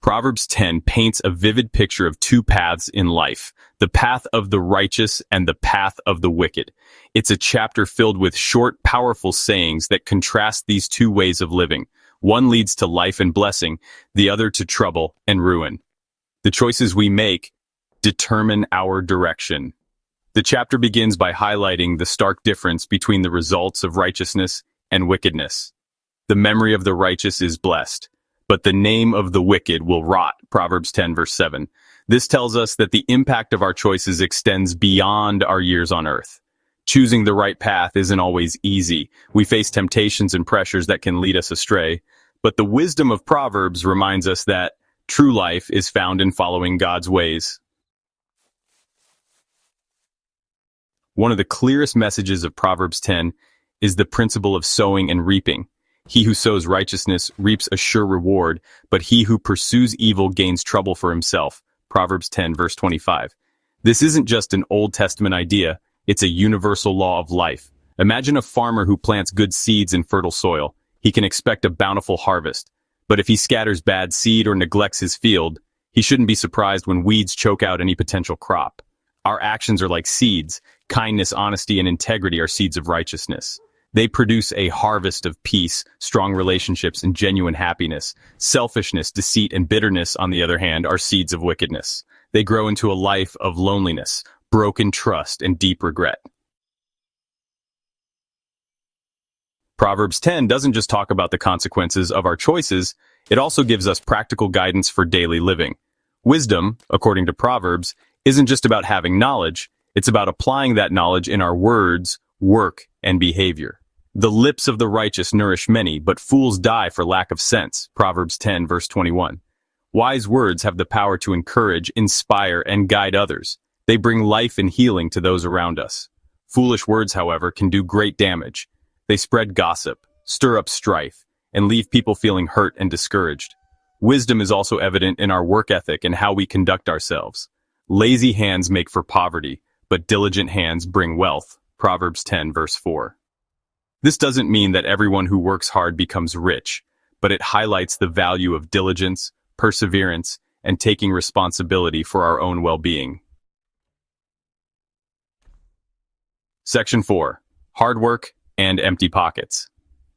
Proverbs 10 paints a vivid picture of two paths in life, the path of the righteous and the path of the wicked. It's a chapter filled with short, powerful sayings that contrast these two ways of living. One leads to life and blessing, the other to trouble and ruin. The choices we make determine our direction. The chapter begins by highlighting the stark difference between the results of righteousness and wickedness. The memory of the righteous is blessed, but the name of the wicked will rot, Proverbs 10 verse 7. This tells us that the impact of our choices extends beyond our years on earth. Choosing the right path isn't always easy. We face temptations and pressures that can lead us astray, but the wisdom of Proverbs reminds us that true life is found in following God's ways. One of the clearest messages of Proverbs 10 is the principle of sowing and reaping. He who sows righteousness reaps a sure reward, but he who pursues evil gains trouble for himself. Proverbs 10 verse 25. This isn't just an Old Testament idea, it's a universal law of life. Imagine a farmer who plants good seeds in fertile soil. He can expect a bountiful harvest. But if he scatters bad seed or neglects his field, he shouldn't be surprised when weeds choke out any potential crop. Our actions are like seeds. Kindness, honesty, and integrity are seeds of righteousness. They produce a harvest of peace, strong relationships, and genuine happiness. Selfishness, deceit, and bitterness, on the other hand, are seeds of wickedness. They grow into a life of loneliness, broken trust, and deep regret. Proverbs 10 doesn't just talk about the consequences of our choices, it also gives us practical guidance for daily living. Wisdom, according to Proverbs, isn't just about having knowledge, it's about applying that knowledge in our words, work, and behavior. The lips of the righteous nourish many, but fools die for lack of sense. Proverbs 10 verse 21. Wise words have the power to encourage, inspire, and guide others. They bring life and healing to those around us. Foolish words, however, can do great damage. They spread gossip, stir up strife, and leave people feeling hurt and discouraged. Wisdom is also evident in our work ethic and how we conduct ourselves. Lazy hands make for poverty, but diligent hands bring wealth. Proverbs 10 verse 4. This doesn't mean that everyone who works hard becomes rich, but it highlights the value of diligence, perseverance, and taking responsibility for our own well-being. Section 4. Hard work and empty pockets.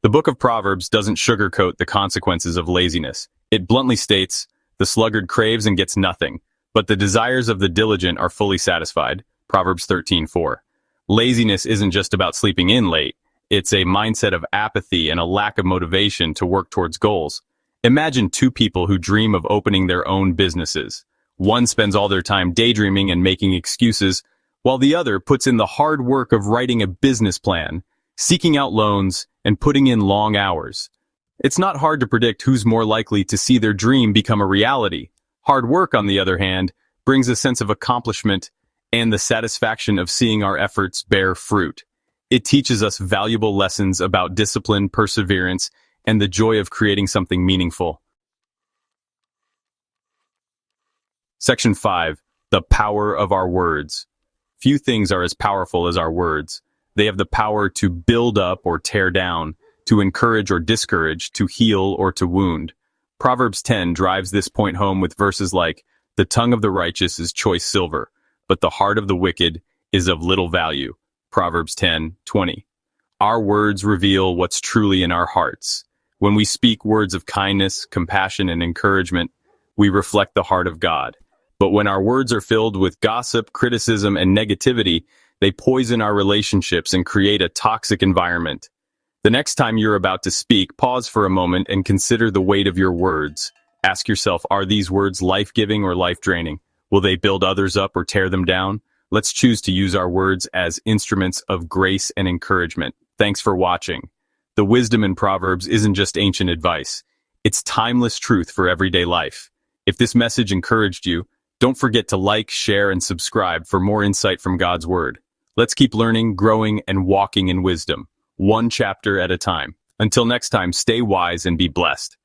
The book of Proverbs doesn't sugarcoat the consequences of laziness. It bluntly states, "The sluggard craves and gets nothing, but the desires of the diligent are fully satisfied." Proverbs 13:4. Laziness isn't just about sleeping in late. It's a mindset of apathy and a lack of motivation to work towards goals. Imagine two people who dream of opening their own businesses. One spends all their time daydreaming and making excuses, while the other puts in the hard work of writing a business plan, seeking out loans, and putting in long hours. It's not hard to predict who's more likely to see their dream become a reality. Hard work, on the other hand, brings a sense of accomplishment and the satisfaction of seeing our efforts bear fruit. It teaches us valuable lessons about discipline, perseverance, and the joy of creating something meaningful. Section 5. The power of our words. Few things are as powerful as our words. They have the power to build up or tear down, to encourage or discourage, to heal or to wound. Proverbs 10 drives this point home with verses like, "The tongue of the righteous is choice silver, but the heart of the wicked is of little value." Proverbs 10:20. Our words reveal what's truly in our hearts. When we speak words of kindness, compassion, and encouragement, we reflect the heart of God. But when our words are filled with gossip, criticism, and negativity, they poison our relationships and create a toxic environment. The next time you're about to speak, pause for a moment and consider the weight of your words. Ask yourself, are these words life-giving or life-draining? Will they build others up or tear them down? Let's choose to use our words as instruments of grace and encouragement. Thanks for watching. The wisdom in Proverbs isn't just ancient advice. It's timeless truth for everyday life. If this message encouraged you, don't forget to like, share, and subscribe for more insight from God's Word. Let's keep learning, growing, and walking in wisdom, one chapter at a time. Until next time, stay wise and be blessed.